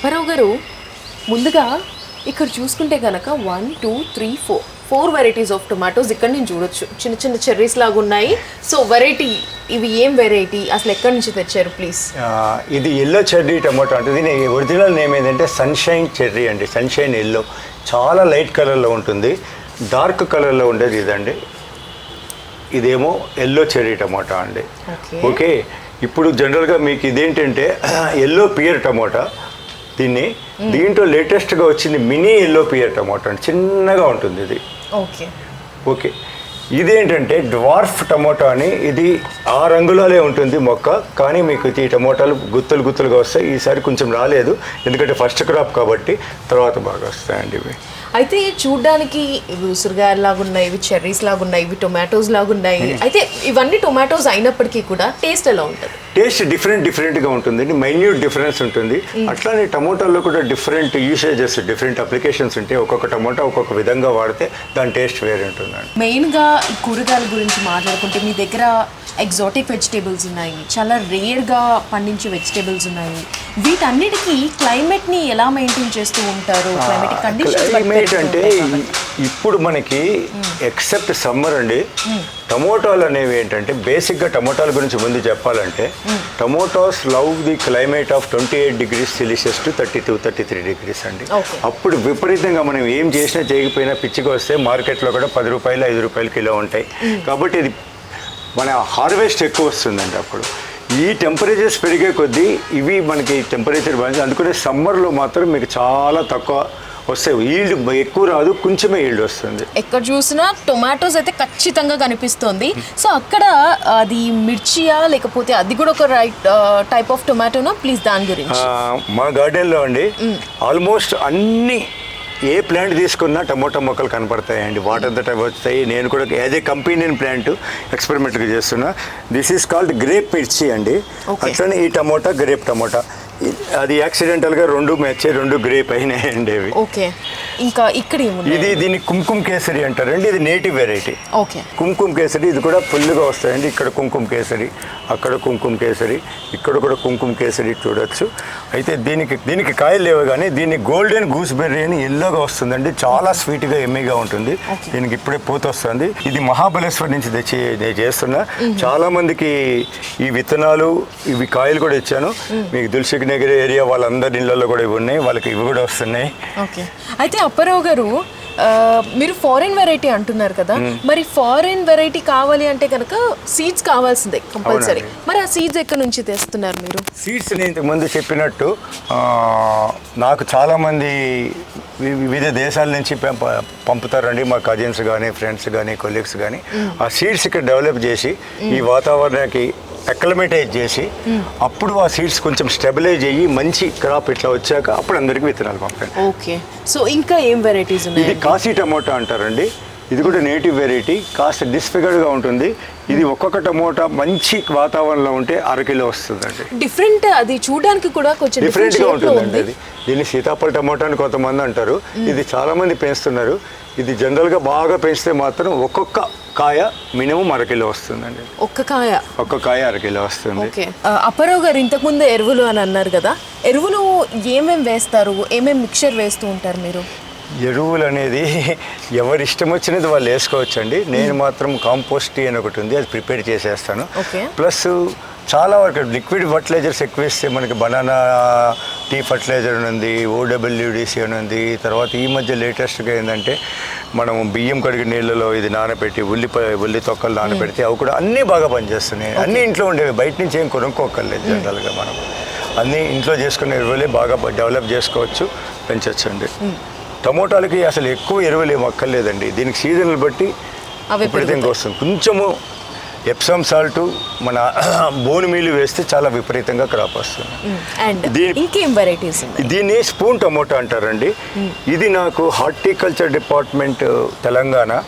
అప్పారావు గారు ముందుగా ఇక్కడ చూసుకుంటే కనుక 1 2 3 4 వెరైటీస్ ఆఫ్ టొమాటోస్ ఇక్కడ నేను చూడొచ్చు. చిన్న చిన్న చెర్రీస్ లాగా ఉన్నాయి. సో వెరైటీ ఇవి ఏం వెరైటీ, అసలు ఎక్కడి నుంచి తెచ్చారు ప్లీజ్? ఇది ఎల్లో చెర్రీ టమాటో అంటే దీని ఒరిజినల్ నేమ్ ఏంటంటే సన్షైన్ చెర్రీ అండి. సన్షైన్ ఎల్లో చాలా లైట్ కలర్లో ఉంటుంది. డార్క్ కలర్లో ఉండేది ఇదండి. ఇదేమో ఎల్లో చెర్రీ టమాటా అండి. ఓకే, ఇప్పుడు జనరల్గా మీకు ఇదేంటంటే ఎల్లో పియర్ టమాటా. దీంట్లో లేటెస్ట్గా వచ్చింది మినీ ఎల్లో పియర్ టమాటో అండి. చిన్నగా ఉంటుంది ఇది. ఓకే ఓకే, ఇదేంటంటే డ్వార్ఫ్ టమాటో అని. ఇది ఆ రంగులోనే ఉంటుంది మొక్క, కానీ మీకు ఈ టమోటాలు గుత్తులు గుత్తులుగా వస్తాయి. ఈసారి కొంచెం రాలేదు ఎందుకంటే ఫస్ట్ క్రాప్ కాబట్టి, తర్వాత బాగా వస్తాయండి ఇవి. అయితే చూడ్డానికి ఇవి ఉసిరికాయలు లాగా ఉన్నాయి, ఇవి చెర్రీస్ లాగా ఉన్నాయి, ఇవి టొమాటోస్ లాగా ఉన్నాయి. అయితే ఇవన్నీ టొమాటోస్ అయినప్పటికీ కూడా టేస్ట్ ఎలా ఉంటుంది? టేస్ట్ డిఫరెంట్గా ఉంటుందండి. మైన్యూట్ డిఫరెన్స్ ఉంటుంది. అట్లానే టమోటాల్లో కూడా డిఫరెంట్ యూసేజెస్, డిఫరెంట్ అప్లికేషన్స్ ఉంటాయి. ఒక్కొక్క టమోటా ఒక్కొక్క విధంగా వాడితే దాని టేస్ట్ వేరే ఉంటుందండి. మెయిన్గా ఈ కూరగాయల గురించి మాట్లాడుకుంటే మీ దగ్గర ఎగ్జాటిక్ వెజిటేబుల్స్ ఉన్నాయి, చాలా రేర్గా పండించే వెజిటేబుల్స్ ఉన్నాయి. వీటన్నిటికీ క్లైమేట్ని ఎలా మెయింటైన్ చేస్తూ ఉంటారు? క్లైమేటిక్ కండిషన్స్ అంటే ఇప్పుడు మనకి ఎక్సెప్ట్ సమ్మర్ అండి, టమోటాలు అనేవి ఏంటంటే బేసిక్గా టమోటాల గురించి ముందు చెప్పాలంటే tomatoes love the climate of 28 degrees Celsius to 32-33 degrees అండి. అప్పుడు విపరీతంగా మనం ఏం చేసినా చేయకపోయినా పిచ్చిగా వస్తే మార్కెట్లో కూడా 10 రూపాయలు 5 రూపాయలు కిలో ఉంటాయి. కాబట్టి ఇది మన హార్వెస్ట్ ఎక్కువ వస్తుందండి. అప్పుడు ఈ టెంపరేచర్స్ పెరిగే కొద్దీ ఇవి మనకి టెంపరేచర్ బాగుంది. అందుకనే సమ్మర్లో మాత్రం మీకు చాలా తక్కువ వస్తాయి. ఈల్డ్ ఎక్కువ రాదు, కొంచెమే ఈల్డ్ వస్తుంది. ఎక్కడ చూసినా టొమాటోస్ అయితే ఖచ్చితంగా కనిపిస్తుంది. సో అక్కడ అది మిర్చియా లేకపోతే అది కూడా ఒక రైట్ టైప్ ఆఫ్ టొమాటోనా? ప్లీజ్ దాని గురించి. మా గార్డెన్లో అండి ఆల్మోస్ట్ అన్ని ఏ ప్లాంట్ తీసుకున్నా టమోటా మొక్కలు కనపడతాయండి. వాటర్ దట్ వస్తాయి. నేను కూడా యాజ్ ఏ కంపెనీయన్ ప్లాంట్ ఎక్స్పెరిమెంట్గా చేస్తున్నా. దిస్ ఈస్ కాల్డ్ గ్రేప్ మిర్చి అండి. అట్లనే ఈ టమోటా గ్రేప్ టమోటా. అది యాక్సిడెంటల్గా రెండు మ్యాచ్, రెండు గ్రేప్ అయినాయండి అవి. ఓకే, ఇంకా ఇక్కడ దీన్ని కుంకుమ కేసరి అంటారండి. ఇది నేటివ్ వెరైటీ. ఓకే, కుంకుమ కేసరి ఇది కూడా ఫుల్గా వస్తాయండి. ఇక్కడ కుంకుమ కేసరి, అక్కడ కుంకుమ కేసరి, ఇక్కడ కూడా కుంకుమ కేసరి చూడొచ్చు. అయితే దీనికి కాయలు లేవు, కానీ దీన్ని గోల్డెన్ గూస్బెర్రీ అని ఎల్లోగా వస్తుందండి. చాలా స్వీట్గా ఎమ్మీగా ఉంటుంది. దీనికి ఇప్పుడే పూత వస్తుంది. ఇది మహాబలేశ్వర్ నుంచి తెచ్చి నేను చేస్తున్నా. చాలా మందికి ఈ విత్తనాలు ఇవి కాయలు కూడా ఇచ్చాను. మీకు దిల్సుఖ్ నగర్ ఏరియా వాళ్ళందరి ఇళ్ళల్లో కూడా ఇవి ఉన్నాయి, వాళ్ళకి ఇవి కూడా వస్తున్నాయి. ఓకే, అయితే అప్పారావు గారు మీరు ఫారెన్ వెరైటీ అంటున్నారు కదా, మరి ఫారెన్ వెరైటీ కావాలి అంటే కనుక సీడ్స్ కావాల్సిందే కంపల్సరీ. మరి ఆ సీడ్స్ ఎక్కడి నుంచి తెస్తున్నారు మీరు? సీడ్స్ నేను ఇంతకుముందు చెప్పినట్టు నాకు చాలామంది వివిధ దేశాల నుంచి పంపుతారండి. మా కజిన్స్ కానీ, ఫ్రెండ్స్ కానీ, కొలీగ్స్ కానీ. ఆ సీడ్స్ ఇక్కడ డెవలప్ చేసి ఈ వాతావరణానికి అక్లమేటైజ్ చేసి అప్పుడు ఆ సీడ్స్ కొంచెం స్టెబిలైజ్ అయ్యి మంచి క్రాప్ ఇట్లా వచ్చాక అప్పుడు అందరికి విత్తనాలు పంపాను. ఓకే, సో ఇంకా ఏం వెరైటీస్ ఉన్నాయి? ఇది కాశీ టమోటా అంటారండి. ఇది కూడా నేటివ్ వెరైటీ. కాస్త డిస్ఫిగర్డ్గా ఉంటుంది. ఇది ఒక్కొక్క టమోటా మంచి వాతావరణంలో ఉంటే 1 కిలో వస్తుందండి. డిఫరెంట్, అది చూడడానికి కూడా కొంచెం డిఫరెంట్గా ఉంటుందండి. అది దీన్ని సీతాఫల టమోటా అని కొంతమంది అంటారు. ఇది చాలామంది పెంచుతున్నారు. ఇది జనరల్గా బాగా పెంచితే మాత్రం ఒక్కొక్క కాయ మినిమం 1 కిలో వస్తుందండి. ఒక్క కాయ 1 కిలో వస్తుంది. ఓకే, అప్పారావు గారు ఇంతకుముందు ఎరువులు అని అన్నారు కదా, ఎరువులు ఏమేమి వేస్తారు, ఏమేమి మిక్చర్ వేస్తూ ఉంటారు మీరు? ఎరువులు అనేది ఎవరి ఇష్టం వచ్చినది వాళ్ళు వేసుకోవచ్చండి. నేను మాత్రం కాంపోస్ట్ టీ అని ఒకటి ఉంది, అది ప్రిపేర్ చేసేస్తాను. ప్లస్ చాలా వరకు లిక్విడ్ ఫర్టిలైజర్స్ ఎక్కువ ఇస్తే మనకి బనానా టీ ఫర్టిలైజర్ ఉంది, OWDC అని ఉంది. తర్వాత ఈ మధ్య లేటెస్ట్గా ఏంటంటే మనం బియ్యం కడిగి నీళ్ళలో ఇది నానబెట్టి ఉల్లి తొక్కలు నానబెడితే అవి కూడా అన్నీ బాగా పనిచేస్తున్నాయి. అన్నీ ఇంట్లో ఉండేవి, బయట నుంచి ఏం కొనుక్కోకర్లేదు. జనరల్గా మనం అన్నీ ఇంట్లో చేసుకునే ఎరువులే బాగా డెవలప్ చేసుకోవచ్చు, పెంచవచ్చండి. టమోటాలకి అసలు ఎక్కువ ఎరువులు ఏమి అక్కర్లేదండి. దీనికి సీజన్లు బట్టి విపరీతంగా వస్తుంది. కొంచెము ఎప్సమ్ సాల్ట్, మన బోన్ మీలు వేస్తే చాలా విపరీతంగా క్రాప్ వస్తుంది. దీన్ని స్పూన్ టమోటా అంటారండి. ఇది నాకు హార్టికల్చర్ డిపార్ట్మెంట్ తెలంగాణ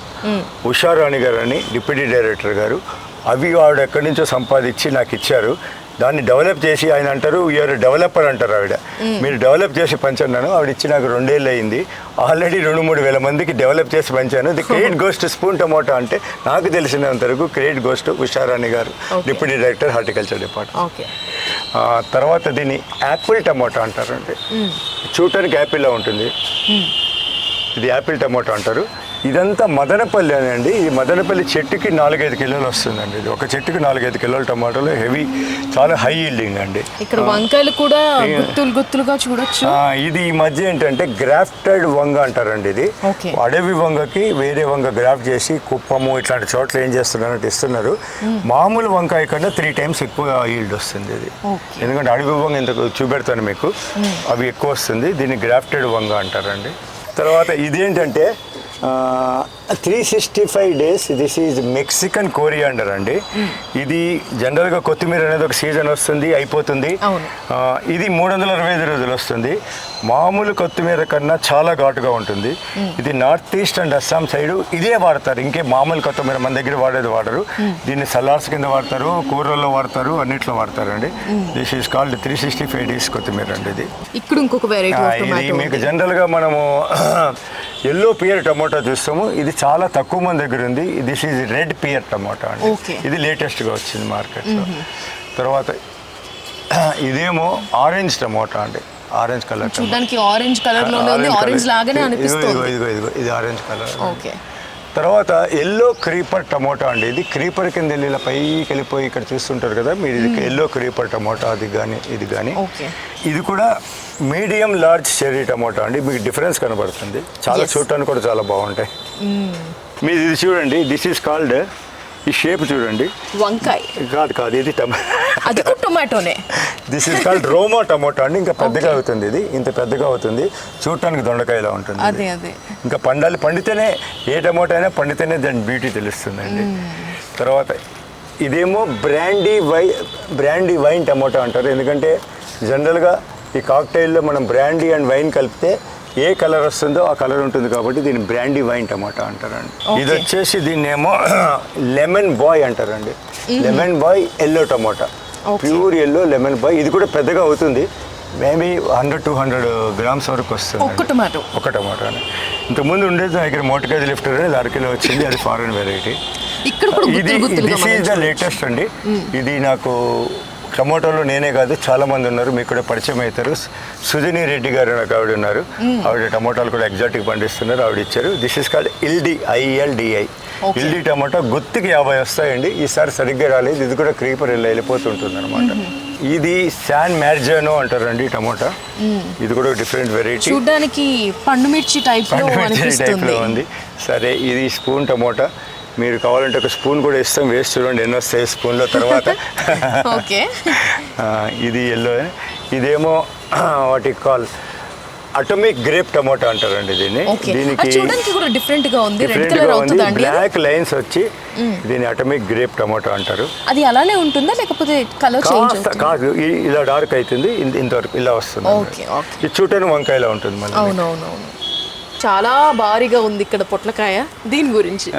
ఉషారాణి గారు అని డిప్యూటీ డైరెక్టర్ గారు, అవి ఆవిడ ఎక్కడి నుంచో సంపాదించి నాకు ఇచ్చారు. దాన్ని డెవలప్ చేసి ఆయన అంటారు యూఆర్ డెవలపర్ అంటారు ఆవిడ. మీరు డెవలప్ చేసి పంచన్నాను. ఆవిడ ఇచ్చి నాకు 2 ఏళ్ళు అయింది. ఆల్రెడీ 2-3 వేల మందికి డెవలప్ చేసి పంచాను. The credit goes to spoon tomato అంటే నాకు తెలిసినంత వరకు క్రెడిట్ గోస్ టు ఉషారాణి గారు, డిప్యూటీ డైరెక్టర్ హార్టికల్చర్ డిపార్ట్మెంట్. తర్వాత దీన్ని యాపిల్ టమోటా అంటారండి. చూడటానికి యాపిల్లా ఉంటుంది. ఇది యాపిల్ టమోటా అంటారు. ఇదంతా మదనపల్లి అని అండి. ఈ మదనపల్లి చెట్టుకి 4-5 కిలోలు వస్తుందండి. ఇది ఒక చెట్టుకి 4-5 కిలోల టమాటాలు హెవీ, చాలా హై ఈల్డింగ్ అండి. ఇక్కడ వంకాయలు కూడా గుత్తులుగా చూడొచ్చు. ఇది ఈ మధ్య ఏంటంటే గ్రాఫ్టెడ్ వంగ అంటారండి. ఇది అడవి వంగకి వేరే వంగ గ్రాఫ్ట్ చేసి కుప్పము ఇట్లాంటి చోట్ల ఏం చేస్తున్నారంటే ఇస్తున్నారు. మామూలు వంకాయ కన్నా 3 times ఎక్కువ ఈల్డ్ వస్తుంది ఇది. ఎందుకంటే అడవి వంగ ఇంత చూపెడతాను మీకు, అవి ఎక్కువ వస్తుంది. దీన్ని గ్రాఫ్టెడ్ వంగ అంటారండి. తర్వాత ఇదేంటంటే 365 days. This is Mexican coriander అండి. ఇది జనరల్గా కొత్తిమీర అనేది ఒక సీజన్ వస్తుంది, అయిపోతుంది. ఇది 365 రోజులు వస్తుంది. మామూలు కొత్తిమీర కన్నా చాలా ఘాటుగా ఉంటుంది. ఇది north east and Assam side ఇదే వాడతారు. ఇంకే మామూలు కొత్తిమీర మన దగ్గర వాడరు. దీన్ని సలాడ్స్ కింద వాడతారు, కూరల్లో వాడతారు, అన్నిట్లో వాడతారండి. దిస్ ఈజ్ కాల్డ్ 365 days కొత్తిమీర అండి. ఇది ఇక్కడ ఇంకొక వెరైటీ. ఇది మీకు జనరల్గా మనము ఎల్లో పియర్ టమోటా చూస్తాము. ఇది చాలా తక్కువ మంది దగ్గర ఉంది. This is red pear tomato అండి. ఇది లేటెస్ట్గా వచ్చింది మార్కెట్లో. తర్వాత ఇదేమో ఆరెంజ్ టమోటా అండి. ఆరెంజ్ కలర్, చూడడానికి ఆరెంజ్ కలర్ లో ఉంది. ఆరెంజ్ లాగానే అనిపిస్తుంది. ఇదిగో ఇది ఆరెంజ్ కలర్. ఓకే. తర్వాత ఎల్లో క్రీపర్ టమోటా అండి. ఇది క్రీపర్ కింద వెళ్ళి ఇలా పైకి వెళ్ళిపోయి ఇక్కడ చూస్తుంటారు కదా మీరు. ఇది ఎల్లో క్రీపర్ టమోటా. అది కానీ ఇది కానీ. ఇది కూడా మీడియం లార్జ్ చెర్రీ టమోటా అండి. మీకు డిఫరెన్స్ కనబడుతుంది. చాలా చూడటానికి కూడా చాలా బాగుంటాయి. మీరు ఇది చూడండి. దిస్ ఈస్ కాల్డ్, ఈ షేప్ చూడండి, వంకాయ కాదు ఇది టొమాటోనే. This is called Roma tomato అండి. ఇంకా పెద్దగా అవుతుంది. ఇది ఇంత పెద్దగా అవుతుంది. చూడటానికి దొండకాయలా ఉంటుంది. ఇంకా పండితేనే, ఏ టమోటా అయినా పండితేనే దాని బ్యూటీ తెలుస్తుందండి. తర్వాత ఇదేమో బ్రాండీ వైన్ టమోటా అంటారు. ఎందుకంటే జనరల్గా ఈ కాక్టైల్లో మనం బ్రాండీ అండ్ వైన్ కలిపితే ఏ కలర్ వస్తుందో ఆ కలర్ ఉంటుంది కాబట్టి దీన్ని బ్రాండీ వైన్ టమాటా అంటారండి. ఇది వచ్చేసి దీన్ని ఏమో లెమన్ బాయ్ అంటారండి. లెమన్ బాయ్ ఎల్లో టమాటా, ప్యూర్ ఎల్లో లెమన్ బాయ్. ఇది కూడా పెద్దగా అవుతుంది. మేబీ 100-200 grams వరకు వస్తుంది ఒక టమాటా. ఇంతకుముందు ఉండేది ఇక్కడ మోటకాయ లిఫ్టర్ అనేది 1 కిలో వచ్చింది. అది ఫారెన్ వెరైటీ. ఇది దిస్ ఈజ్ ద లేటెస్ట్ అండి. ఇది నాకు టమోటాలో నేనే కాదు చాలా మంది ఉన్నారు, మీకు కూడా పరిచయం అవుతారు. సుజని రెడ్డి గారు నాకు ఆవిడ ఉన్నారు. ఆవిడ టమోటాలు కూడా ఎగ్జాక్ట్గా పండిస్తున్నారు. ఆవిడ ఇచ్చారు. This is called ILDI. ఇల్డి టమాటా గుత్తికి 50 వస్తాయండి. ఈసారి సరిగ్గా రాలేదు. ఇది కూడా క్రీపర్ వెళ్ళిపోతుంటుంది అనమాట. ఇది శాన్ మ్యార్జానో అంటారండి టమోటా. ఇది కూడా డిఫరెంట్ వెరైటీ. చూడడానికి పండుమిర్చి టైప్లో ఉంది. సరే, ఇది స్పూన్ టమోటా. మీరు కావాలంటే ఒక స్పూన్ కూడా ఇస్తాం, వేసి చూడండి ఎన్ని వస్తాయి స్పూన్లో. తర్వాత ఇది ఎల్లో. ఇదేమో వాటి కాల్ అటమిక్ గ్రేప్ టమోటా అంటారండి దీన్ని. దీనికి బ్లాక్ లైన్స్ వచ్చి దీన్ని అటమిక్ గ్రేప్ టమోటా అంటారు. అది అలానే ఉంటుందా లేకపోతే కలర్ చేంజ్? కాదు, ఇలా డార్క్ అవుతుంది, ఇంతవరకు ఇలా వస్తుంది. ఇది చూడటానికి వంకాయలా ఉంటుంది. అవునవునవును, చాలా భారీగా ఉంది ఇక్కడ పొట్లకాయ. దీని గురించి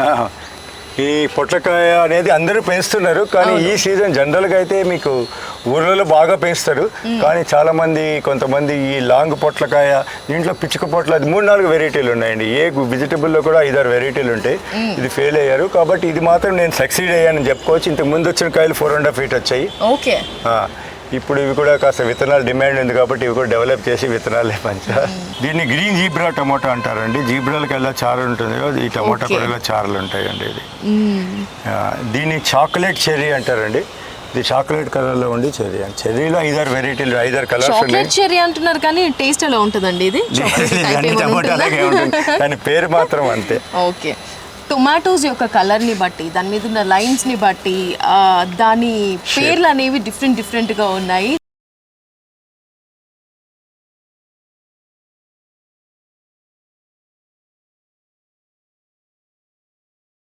ఈ పొట్లకాయ అనేది అందరూ పెంచుతున్నారు, కానీ ఈ సీజన్ జనరల్గా అయితే మీకు ఊర్లలో బాగా పెంచుతారు. కానీ చాలామంది కొంతమంది ఈ లాంగ్ పొట్లకాయ, దీంట్లో పిచ్చుక పొట్ల, అది 3-4 వెరైటీలు ఉన్నాయండి. ఏ వెజిటబుల్లో కూడా 5-6 వెరైటీలు ఉంటాయి. ఇది ఫెయిల్ అయ్యారు కాబట్టి ఇది మాత్రం నేను సక్సీడ్ అయ్యానని చెప్పుకోవచ్చు. ఇంతకు ముందు వచ్చిన కాయలు 4.5 feet వచ్చాయి. ఓకే. ఇప్పుడు ఇవి కూడా కాస్త విత్తనాలు డిమాండ్ ఉంది కాబట్టి ఇవి కూడా డెవలప్ చేసి విత్తనాలే పంచాలి. దీన్ని గ్రీన్ జీబ్రా టమోటా అంటారండి. జీబ్రాలకి ఎలా చారలు ఉంటుంది కదా, ఈ టమోటా కూడా ఎలా చారలు ఉంటాయండి. ఇది దీన్ని చాక్లెట్ చెర్రీ అంటారండి. ఇది చాక్లెట్ కలర్లో ఉండి చెర్రీ అండి. చెర్రీలో 5-6 వెరైటీలు, 5-6 కలర్స్ ఉన్నాయి. చెర్రీ అంటున్నారు కానీ టేస్ట్ ఎలా ఉంటుందండి? ఇది టమోటా అలాగే ఉంటుంది, కానీ పేరు మాత్రం అంతే. ఓకే. టొమాటోస్ యొక్క కలర్ని బట్టి, దాని మీద ఉన్న లైన్స్ని బట్టి దాని పేర్లు అనేవి డిఫరెంట్గా ఉన్నాయి.